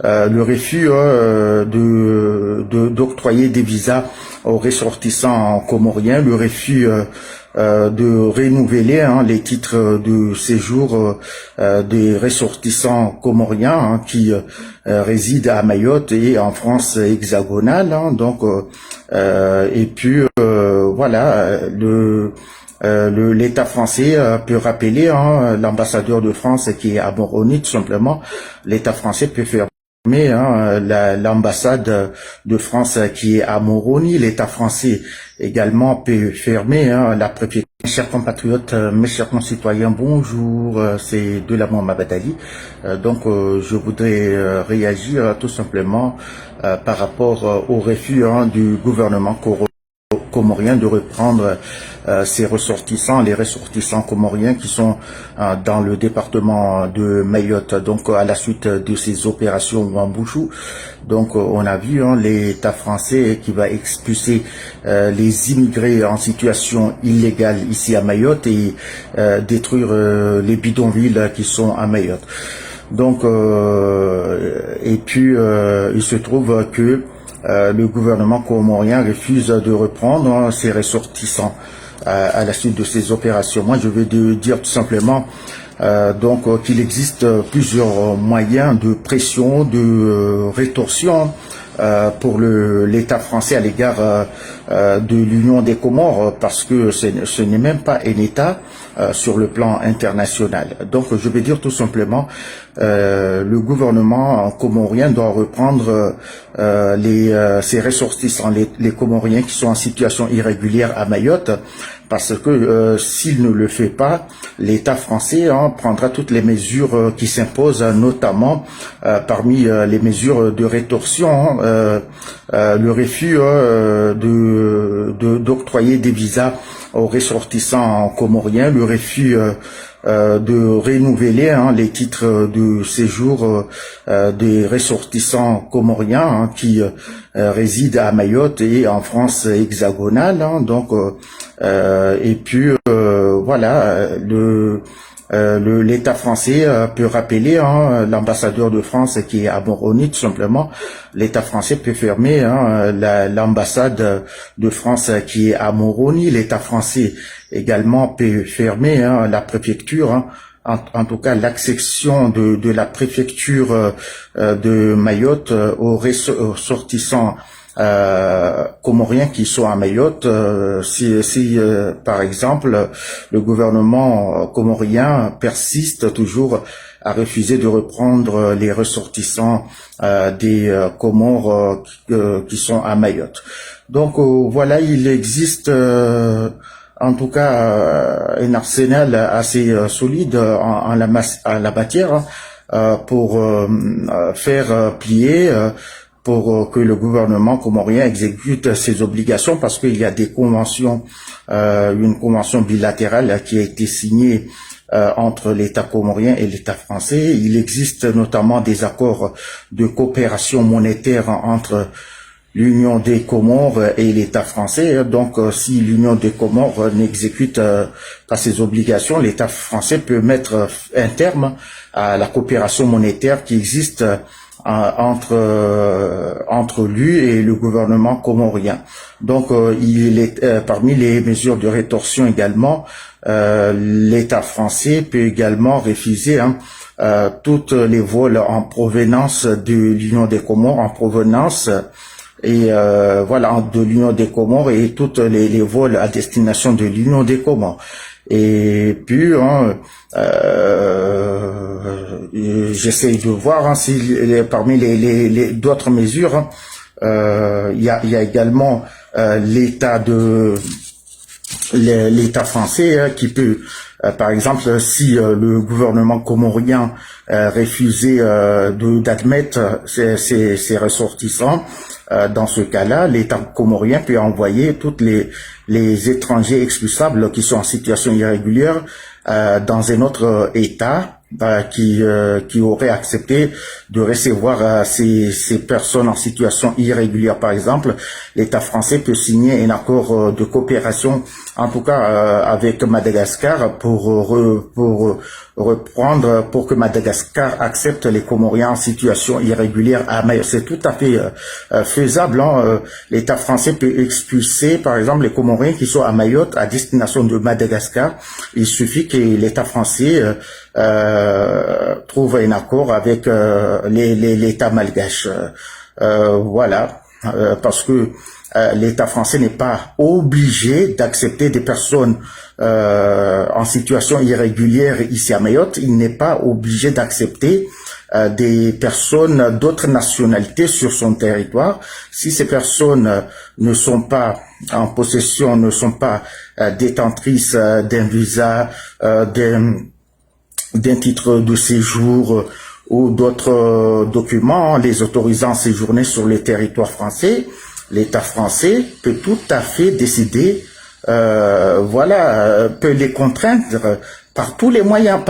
le refus d'octroyer des visas aux ressortissants comoriens, le refus de renouveler les titres de séjour des ressortissants comoriens qui résident à Mayotte et en France hexagonale. Et puis voilà, l'État français peut rappeler l'ambassadeur de France qui est à Moroni, tout simplement. L'État français peut fermer l'ambassade de France qui est à Moroni. L'État français également peut fermer la préfecture. Mes chers compatriotes, mes chers concitoyens, bonjour, c'est Delamont Mabadali. Je voudrais réagir tout simplement par rapport au refus du gouvernement comorien de reprendre ses ressortissants, les ressortissants comoriens qui sont dans le département de Mayotte, à la suite de ces opérations Wambouchou. On a vu l'État français qui va expulser les immigrés en situation illégale ici à Mayotte et détruire les bidonvilles qui sont à Mayotte. Il se trouve que le gouvernement comorien refuse de reprendre ses ressortissants à la suite de ces opérations. Moi, je vais dire tout simplement qu'il existe plusieurs moyens de pression, de rétorsion pour l'État français à l'égard de l'Union des Comores, parce que ce n'est même pas un État sur le plan international. Je vais dire tout simplement, le gouvernement comorien doit reprendre ses ressortissants, les Comoriens qui sont en situation irrégulière à Mayotte, parce que s'il ne le fait pas, l'État français prendra toutes les mesures qui s'imposent, notamment parmi les mesures de rétorsion, le refus d'octroyer des visas aux ressortissants comoriens, le refus de renouveler les titres de séjour des ressortissants comoriens qui résident à Mayotte et en France hexagonale. L'État français peut rappeler l'ambassadeur de France qui est à Moroni, tout simplement. L'État français peut fermer l'ambassade de France qui est à Moroni. L'État français également peut fermer la préfecture, en tout cas l'accession de la préfecture de Mayotte aux ressortissants comoriens qui sont à Mayotte. Si par exemple le gouvernement comorien persiste toujours à refuser de reprendre les ressortissants des Comores qui sont à Mayotte. Voilà, il existe en tout cas un arsenal assez solide en la matière pour faire plier pour que le gouvernement comorien exécute ses obligations, parce qu'il y a des conventions, une convention bilatérale qui a été signée entre l'État comorien et l'État français. Il existe notamment des accords de coopération monétaire entre l'Union des Comores et l'État français. Si l'Union des Comores n'exécute pas ses obligations, l'État français peut mettre un terme à la coopération monétaire qui existe entre lui et le gouvernement comorien. Il est parmi les mesures de rétorsion également, l'État français peut également refuser toutes les vols en provenance de l'Union des Comores, de l'Union des Comores, et toutes les vols à destination de l'Union des Comores. Et puis j'essaye de voir si parmi les d'autres mesures, il y a également l'État français qui peut, par exemple, si le gouvernement comorien refusait d'admettre ses ressortissants, dans ce cas-là, l'État comorien peut envoyer tous les étrangers expulsables qui sont en situation irrégulière dans un autre État qui aurait accepté de recevoir ces personnes en situation irrégulière. Par exemple, l'État français peut signer un accord de coopération, en tout cas avec Madagascar, pour reprendre pour que Madagascar accepte les Comoriens en situation irrégulière à Mayotte. C'est tout à fait faisable. Hein. L'État français peut expulser, par exemple, les Comoriens qui sont à Mayotte à destination de Madagascar. Il suffit que l'État français trouve un accord avec l'État malgache. Voilà, parce que l'État français n'est pas obligé d'accepter des personnes en situation irrégulière ici à Mayotte. Il n'est pas obligé d'accepter des personnes d'autres nationalités sur son territoire. Si ces personnes ne sont pas en possession, ne sont pas détentrices d'un visa, d'un titre de séjour ou d'autres documents les autorisant à séjourner sur le territoire français, l'État français peut tout à fait décider, voilà, peut les contraindre par tous les moyens,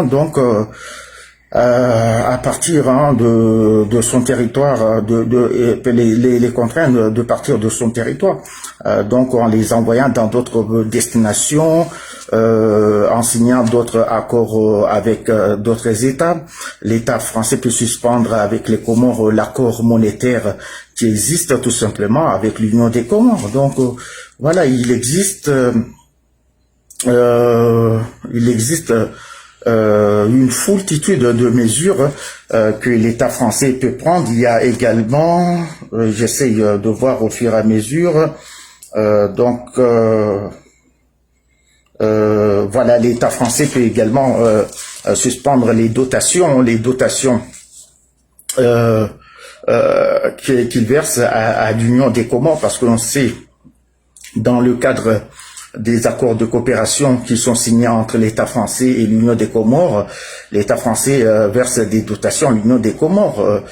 donc à partir de son territoire, les contraindre de partir de son territoire, donc en les envoyant dans d'autres destinations, en signant d'autres accords avec d'autres États. L'État français peut suspendre avec les Comores l'accord monétaire qui existe tout simplement avec l'Union des Comores. Donc voilà, il existe une foultitude de mesures que l'État français peut prendre. Il y a également, j'essaye de voir au fur et à mesure, voilà, l'État français peut également suspendre les dotations qu'il verse à l'Union des Comores, parce que l'on sait, dans le cadre des accords de coopération qui sont signés entre l'État français et l'Union des Comores, l'État français verse des dotations à l'Union des Comores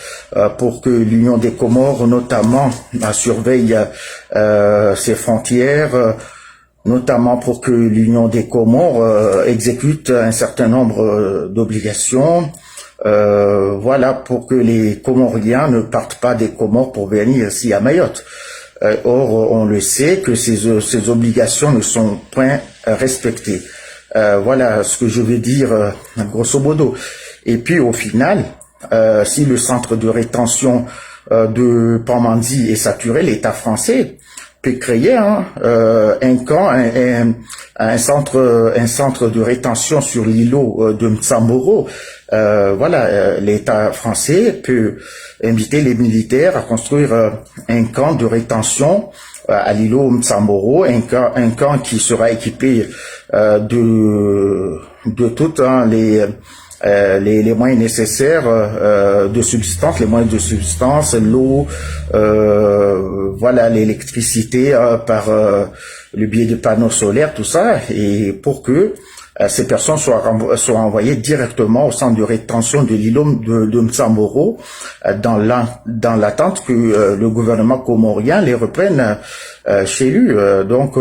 pour que l'Union des Comores, notamment, surveille ses frontières, notamment pour que l'Union des Comores exécute un certain nombre d'obligations, voilà, pour que les Comoriens ne partent pas des Comores pour venir ici à Mayotte. Or, on le sait que ces obligations ne sont point respectées. Voilà ce que je veux dire, grosso modo. Et puis, au final, si le centre de rétention de Pamandzi est saturé, l'État français peut créer un camp, un centre de rétention sur l'îlot de Mtsamboro. Voilà, l'État français peut inviter les militaires à construire un camp de rétention à l'îlot Mtsamboro, un camp qui sera équipé de toutes les moyens nécessaires de subsistance, l'eau, voilà, l'électricité par le biais de panneaux solaires, tout ça, et pour que ces personnes soient envoyées directement au centre de rétention de l'îlot de Mtsamboro dans l'attente que le gouvernement comorien les reprenne chez lui. Donc,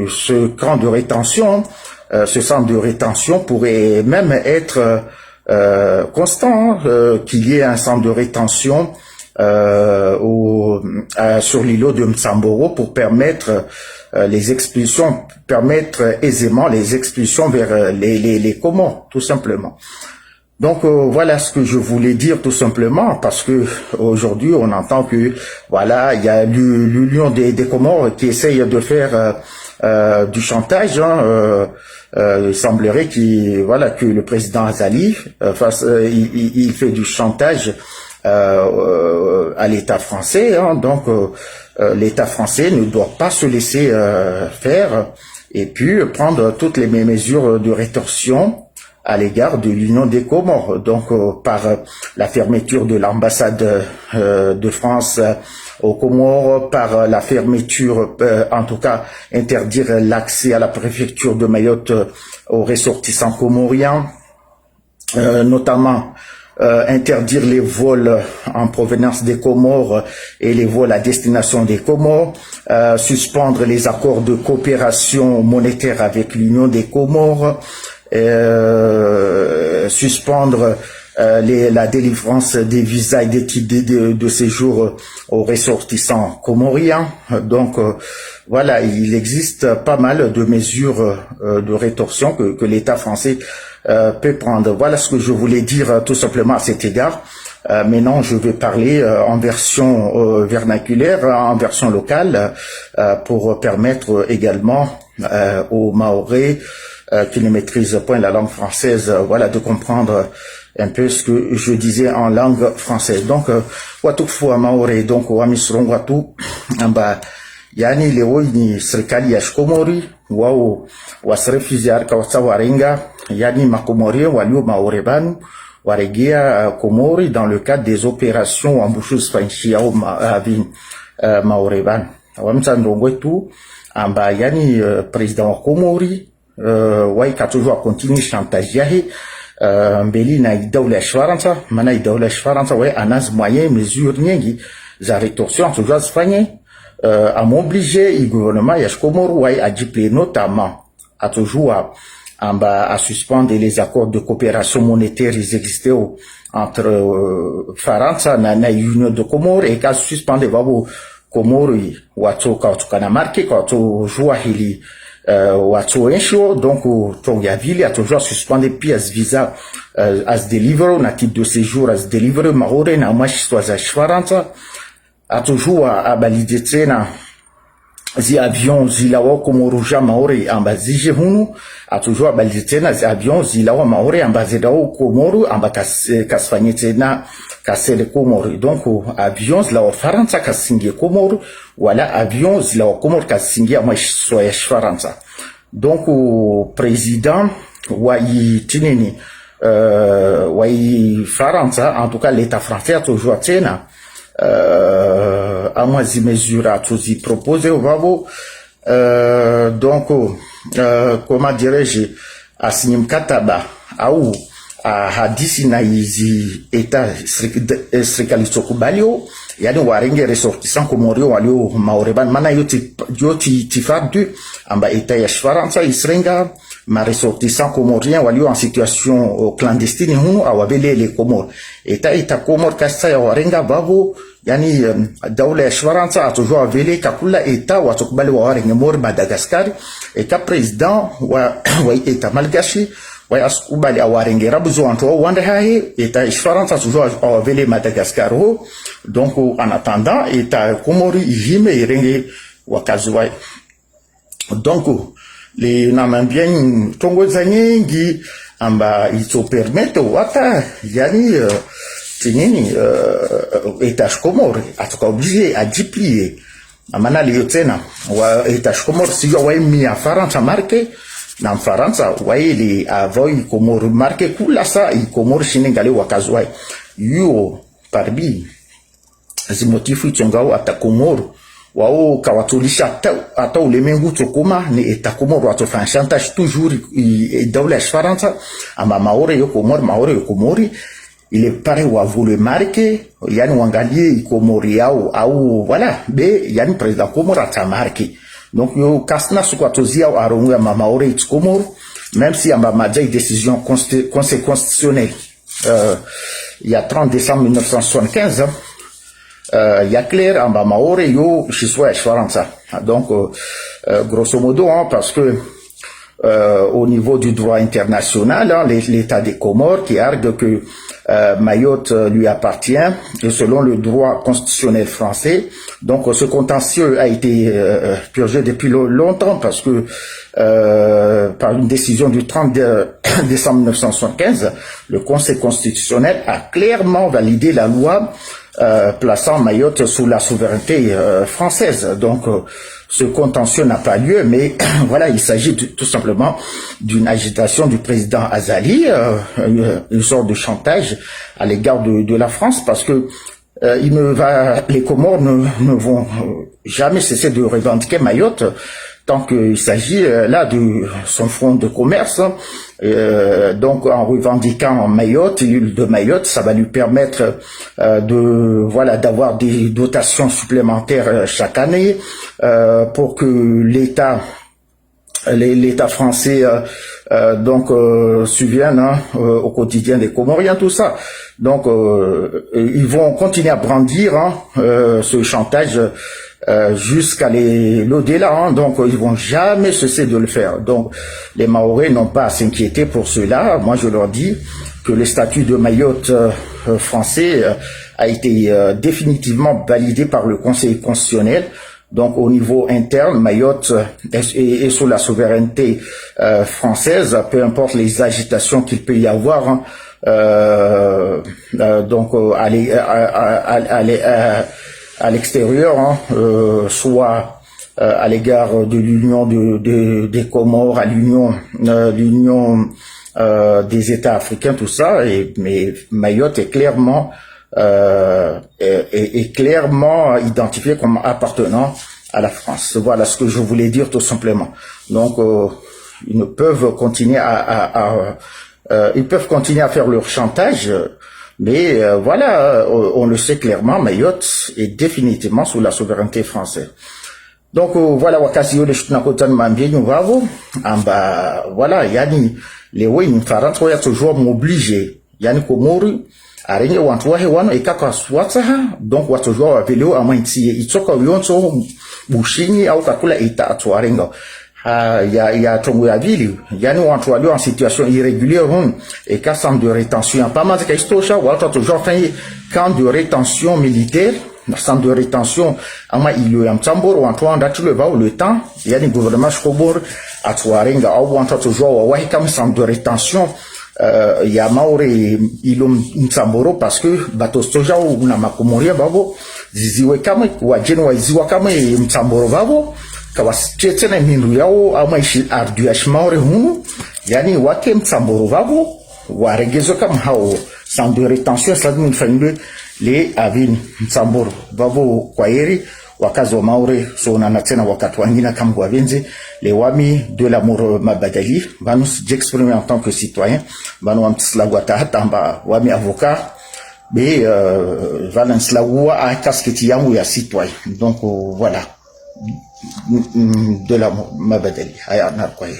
ce camp de rétention, ce centre de rétention pourrait même être constant, qu'il y ait un centre de rétention sur l'îlot de Mtsamboro pour permettre aisément les expulsions vers les Comores, tout simplement. Donc voilà ce que je voulais dire tout simplement, parce que aujourd'hui on entend que voilà, il y a l'Union des Comores qui essaye de faire du chantage. Il semblerait que le président Azali il fait du chantage à l'État français. Donc l'État français ne doit pas se laisser faire et puis prendre toutes les mesures de rétorsion à l'égard de l'Union des Comores, donc par la fermeture de l'ambassade de France aux Comores, par la fermeture, en tout cas interdire l'accès à la préfecture de Mayotte aux ressortissants comoriens, notamment interdire les vols en provenance des Comores et les vols à destination des Comores, suspendre les accords de coopération monétaire avec l'Union des Comores, suspendre la délivrance des visas et des titres de séjour aux ressortissants comoriens. Donc voilà, il existe pas mal de mesures de rétorsion que l'État français peut prendre. Voilà ce que je voulais dire tout simplement à cet égard. Maintenant, je vais parler en version vernaculaire, en version locale, pour permettre également aux Mahorais qui ne maîtrisent point la langue française, voilà, de comprendre un peu ce que je disais en langue française. Donc, watu fua Mahorais, donc wamisron watu, amba yani leo ni serikali ya Shikomori wao wasrefuziar kawatsa warenga, yani makomori walio Mahorais banu waregea Komori dans le cadre des opérations emboucheuses fanchiao avin Mahorais banu wamsa ndongo tu amba yani président wa Komori wai katujua continue chantage yahe mbeli na idawla shwaranza mana idawla shwaranza wai anaz moyen mesure nyingi za rétorsion tujua zifanye à m'obliger le gouvernement Yashkomor wai a diplé notamment à toujours à suspendre les accords de coopération monétaire existants entre Faransa na Union de Comores et qu'à suspendre vabo Comores watu kana marqué quand joua hili watu ensho donc tonga vile a toujours suspendre pièces visa as deliver na titre de séjour as deliver Mahorais na mashi swaza Faransa a toujours abalide tena zi avion zilawa Komoruja Mahorais ambazije hunu a toujours abalide tena zi avion zilawa Mahorais ambazedao Komoru ambakasfanye tena kasele Komoru donc avion zilawa Faransa kasingie Komoru wala avion zilawa Komoru kasingie mwa Faransa donc président wa tinini wa Faransa en tout cas l'état français a toujours tena à moi zi mesure à tous y proposer au vavo donc comment dirais-je à signer mkataba au a hadisi na hizi eta serikali sokubalio yani warenge ressortissant komorio walio Mahorais ban mana yoti tifardu amba eta ya Faransa isrenga ma ressortissant comorien walio en situation clandestine hunu awabele les Comores eta Comores kasa ya warenga bavo yani dawla ya Faransa a toujours avele kakula eta watokubali wa warenga mor Madagascar eta président wa eta malgashi wai askubali awarenge rabuzo anto wanda hae eta Faransa toujours avele Madagascar ho donc en attendant eta Comori ihime irenge wakazuwai donc les namambien tongo zanyengi amba ito permettre wata yani tinini eta Comori atoka obligé à duplier amana le tena wa eta Comori si yo wai mi a Faransa marque na Faransa wai li avoy Comori marque kula sa i Comori shinengale wakazwai yo parbi zimotifu tsongao ata Comori wao kawatulisha ata ulemengu tsokoma ni eta Comori watu fan chantage toujours dawla Faransa ama Mahorais yo Comori il est pareil wa voulu marquer yani wangalie Comori yao au voilà be yani président Comori ata marquer donc yo kasna sukwatozia aronga Mahorais Comori même si amba madja décision constitutionnelle il y a 30 décembre 1975 il y a clair amba Mahorais yo chiswa Faransa donc grosso modo parce que au niveau du droit international l'état des Comores qui argue que Mayotte lui appartient et selon le droit constitutionnel français donc ce contentieux a été purgé depuis longtemps parce que par une décision du 30 décembre 1975 le Conseil constitutionnel a clairement validé la loi plaçant Mayotte sous la souveraineté française. Donc, ce contentieux n'a pas lieu, mais voilà, il s'agit tout simplement d'une agitation du président Azali, une sorte de chantage à l'égard de la France, parce que les Comores ne vont jamais cesser de revendiquer Mayotte tant qu'il s'agit là de son fonds de commerce. Donc en revendiquant Mayotte, l'île de Mayotte, ça va lui permettre d'avoir des dotations supplémentaires chaque année pour que l'État français donc subviennent au quotidien des Comoriens, tout ça. Donc ils vont continuer à brandir ce chantage jusqu'à l'au-delà, donc ils vont jamais cesser de le faire. Donc les Mahorais n'ont pas à s'inquiéter pour cela. Moi je leur dis que le statut de Mayotte français a été définitivement validé par le Conseil constitutionnel. Donc au niveau interne, Mayotte est sous la souveraineté française, peu importe les agitations qu'il peut y avoir. Donc à l'extérieur, soit à l'égard de l'Union des Comores, à l'Union des États africains, tout ça. Mais Mayotte est clairement clairement identifié comme appartenant à la France. Voilà ce que je voulais dire tout simplement. Donc ils ne peuvent continuer ils peuvent continuer à faire leur chantage, mais voilà, on le sait clairement, Mayotte est définitivement sous la souveraineté française. Donc voilà, wakati yule tunakotan mambienyu vavo amba voilà, yani lewe ni Faransa ya toujours m'oblige, yani Komori arenge wantu wahe wano ikaka swatsaha, donc watu jua waveleo amaintie itoka uyonso bushini au kakula ita atuarenga. Ya tongo ya vili, yani wantu walio en situation irrégulière et cas centre de rétention. Pas mal de kaistocha, watu toujours fait camp de rétention militaire, centre de rétention, ama ilo ya mtamboro, wantu wanda tu le va le temps, yani gouvernement shkobor atuarenga, au wantu toujours wahe kam centre de rétention, ya maore ilo mtamboro parce que batostoja una makomoria babo, ziziwe kama, wajeni waziwa kama mtamboro babo, kawasichete na mindu yao ama ardu ya shimaore hunu, yani wake mtamboro vavo waregezo kama hao sans de rétention sadmi nifanywe le avini mtamboro vavo kwa heri wakazi wa maore so na tena wakati wengine kama wavenze les wami de l'amour mabadali vanu j'exprime en tant que citoyen vanu amtslagwata hatamba wami avocat mais valanslagwa a kasketi yangu ya citoyen. Donc voilà de la mabadali haya narkoye.